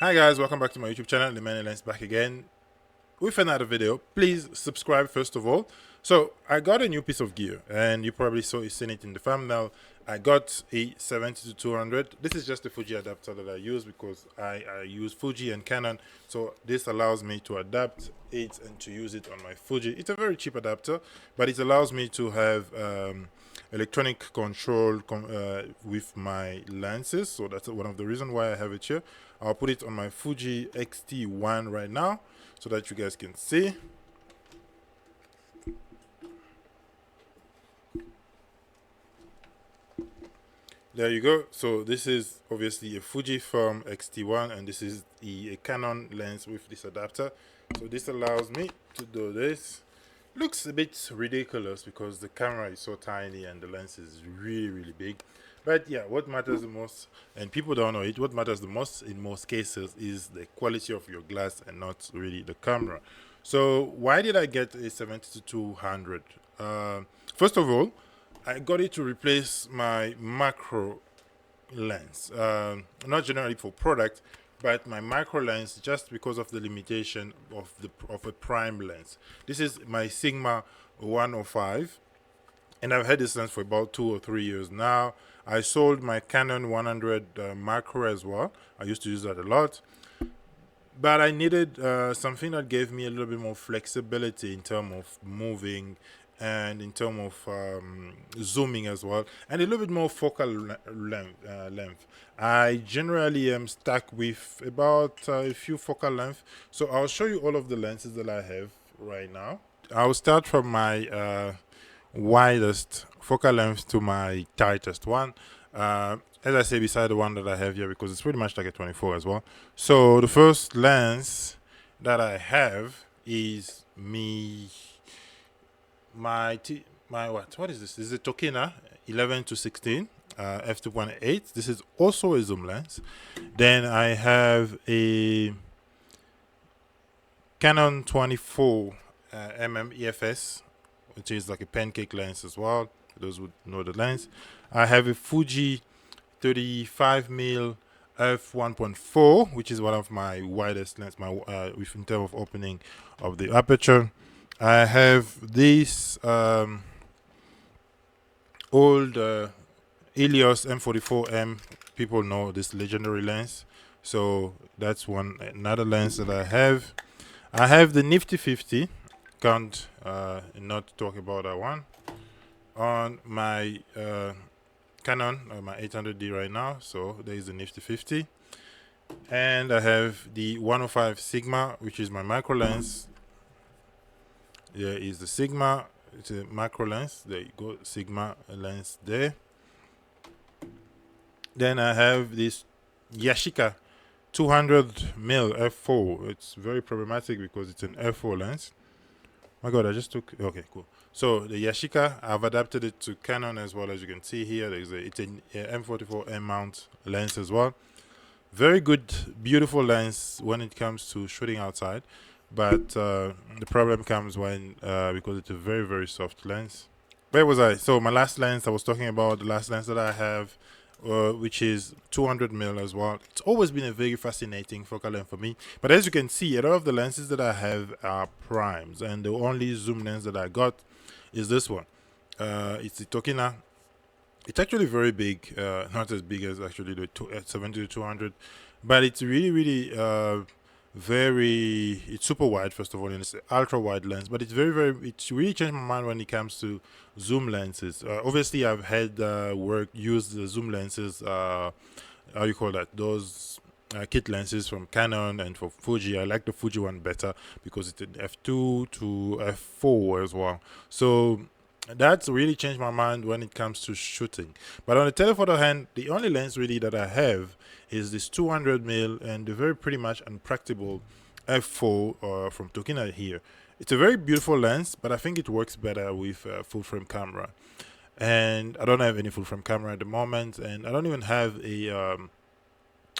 Hi guys, welcome back to my YouTube channel. The Man Lens back again with another video. Please subscribe first of all. So I got a new piece of gear, and you probably seen it in the thumbnail. I got a 70-200. This is just a Fuji adapter that I use because I use Fuji and Canon. So this allows me to adapt it and to use it on my Fuji. It's a very cheap adapter, but it allows me to have electronic control with my lenses. So that's one of the reasons why I have it here. I'll put it on my Fuji X-T1 right now so that you guys can see. There you go. So this is obviously a Fujifilm X-T1, and this is a Canon lens with this adapter. So this allows me to do this. Looks a bit ridiculous because the camera is so tiny and the lens is really big. But yeah, what matters the most, and people don't know it, what matters the most in most cases is the quality of your glass and not really the camera. So why did I get a 70-200? First of all, I got it to replace my macro lens. Not generally for product, but my macro lens, just because of the limitation of a prime lens. This is my Sigma 105, and I've had this lens for about 2 or 3 years now. I sold my Canon 100 macro as well. I used to use that a lot, but I needed something that gave me a little bit more flexibility in terms of moving and in terms of zooming as well, and a little bit more focal length. I generally am stuck with about a few focal length, so I'll show you all of the lenses that I have right now. I'll start from my widest focal length to my tightest one. As I say, beside the one that I have here, because it's pretty much like a 24 as well. So the first lens that I have is my what is this? This is a Tokina 11-16 f2.8. This is also a zoom lens. Then I have a Canon 24 EFS, which is like a pancake lens as well. Those would know the lens. I have a Fuji 35mm f1.4, which is one of my widest lens, in terms of opening of the aperture. I have this old Helios M44M. People know this legendary lens, so that's another lens that I have. I have the Nifty 50. Can't not talk about that one. On my Canon, my 800D right now. So there is the Nifty 50, and I have the 105 Sigma, which is my macro lens. There is the Sigma. It's a macro lens. There you go, Sigma lens there. Then I have this Yashica 200mm f4. It's very problematic because it's an f4 lens. My God, I just took. Okay, cool. So the Yashica, I've adapted it to Canon as well. As you can see here, it's an M44M mount lens as well. Very good, beautiful lens when it comes to shooting outside, but the problem comes when because it's a very soft lens. Where was I? So my last lens I was talking about, the last lens that I have, which is 200mm as well. It's always been a very fascinating focal length for me, but as you can see, a lot of the lenses that I have are primes, and the only zoom lens that I got is this one. It's the Tokina. It's actually very big, not as big as actually the 70-200, but it's really it's super wide, first of all, and it's an ultra wide lens, but it's it's really changed my mind when it comes to zoom lenses. Obviously I've had used the zoom lenses, how you call that, those kit lenses from Canon and for Fuji. I like the Fuji one better because it's an f2 to f4 as well. So that's really changed my mind when it comes to shooting. But on the telephoto hand, the only lens really that I have is this 200mm and the very pretty much unpractical f4 from Tokina here. It's a very beautiful lens, but I think it works better with full frame camera. And I don't have any full frame camera at the moment, and I don't even have a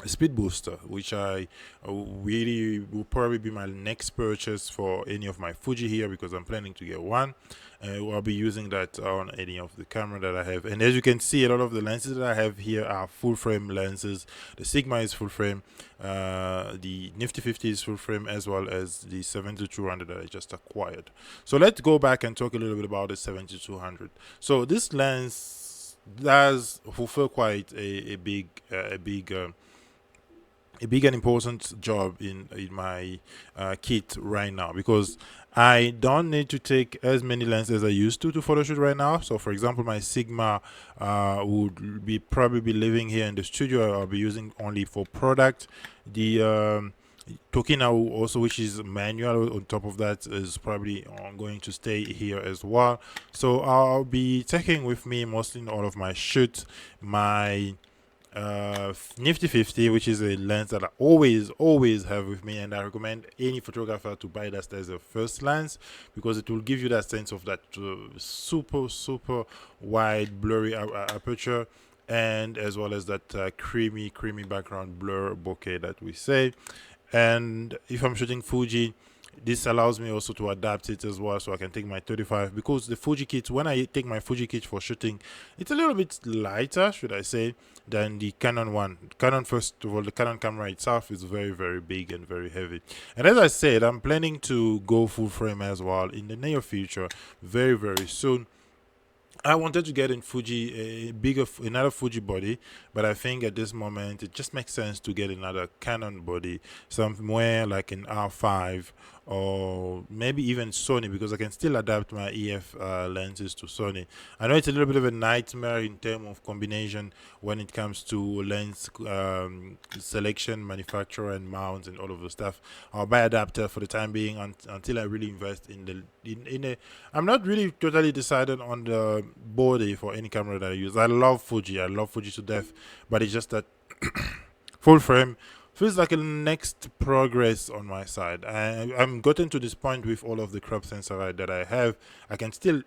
speed booster, which I really will probably be my next purchase for any of my Fuji here, because I'm planning to get one. I'll be using that on any of the camera that I have. And as you can see, a lot of the lenses that I have here are full frame lenses. The Sigma is full frame, the Nifty 50 is full frame, as well as the 7200 that I just acquired. So let's go back and talk a little bit about the 7200. So this lens does fulfill quite a big and important job in my kit right now, because I don't need to take as many lenses as I used to photo shoot right now. So for example, my Sigma would be probably living here in the studio. I'll be using only for product. The Tokina also, which is manual on top of that, is probably going to stay here as well. So I'll be taking with me mostly in all of my shoots my Nifty 50, which is a lens that I always have with me, and I recommend any photographer to buy that as a first lens, because it will give you that sense of that super wide blurry aperture, and as well as that creamy background blur bokeh that we say. And if I'm shooting Fuji, this allows me also to adapt it as well, so I can take my 35, because the Fuji kit, when I take my Fuji kit for shooting, it's a little bit lighter, should I say, than the Canon one. Canon, first of all, the Canon camera itself is very big and very heavy. And as I said, I'm planning to go full frame as well in the near future, very soon. I wanted to get in Fuji another Fuji body, but I think at this moment it just makes sense to get another Canon body, somewhere like an R5 or maybe even Sony, because I can still adapt my EF lenses to Sony. I know it's a little bit of a nightmare in terms of combination when it comes to lens selection, manufacturer, and mounts, and all of the stuff. I'll buy adapter for the time being until I really invest I'm not really totally decided on the body for any camera that I use. I love Fuji to death, but it's just that full frame feels like a next progress on my side. I'm gotten to this point with all of the crop sensor that I have. I can still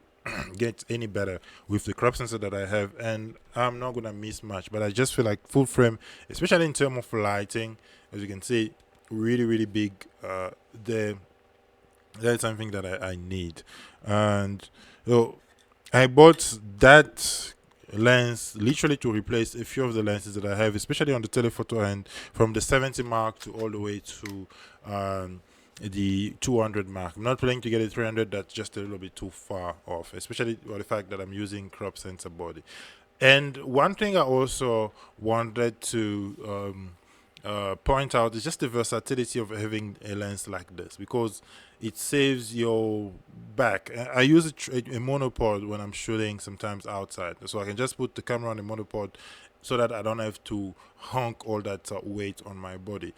get any better with the crop sensor that I have, and I'm not gonna miss much. But I just feel like full frame, especially in terms of lighting, as you can see, really big. That's something that I need. And so I bought that lens literally to replace a few of the lenses that I have, especially on the telephoto end, from the 70 mark to all the way to the 200 mark. I'm not planning to get a 300. That's just a little bit too far off, especially with the fact that I'm using crop sensor body. And one thing I also wanted to point out is just the versatility of having a lens like this, because it saves your back. I use a monopod when I'm shooting sometimes outside, so I can just put the camera on a monopod so that I don't have to honk all that weight on my body,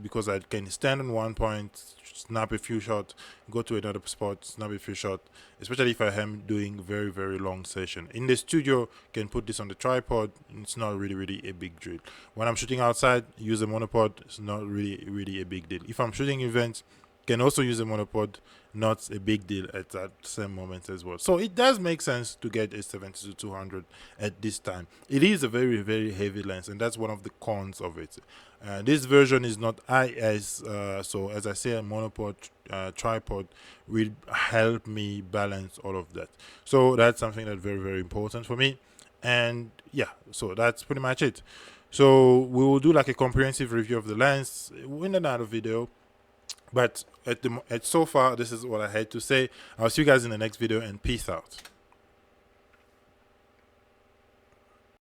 because I can stand on one point, snap a few shots, go to another spot, snap a few shots, especially if I am doing very long session. In the studio, can put this on the tripod. It's not really a big deal. When I'm shooting outside, use a monopod. It's not really a big deal. If I'm shooting events, can also use a monopod, not a big deal at that same moment as well. So it does make sense to get a 70-200 at this time. It is a very heavy lens, and that's one of the cons of it. This version is not IS, so as I say, a monopod tripod will help me balance all of that. So that's something that's very important for me. And yeah, so that's pretty much it. So we will do like a comprehensive review of the lens in another video. But at so far, this is what I had to say. I'll see you guys in the next video, and peace out.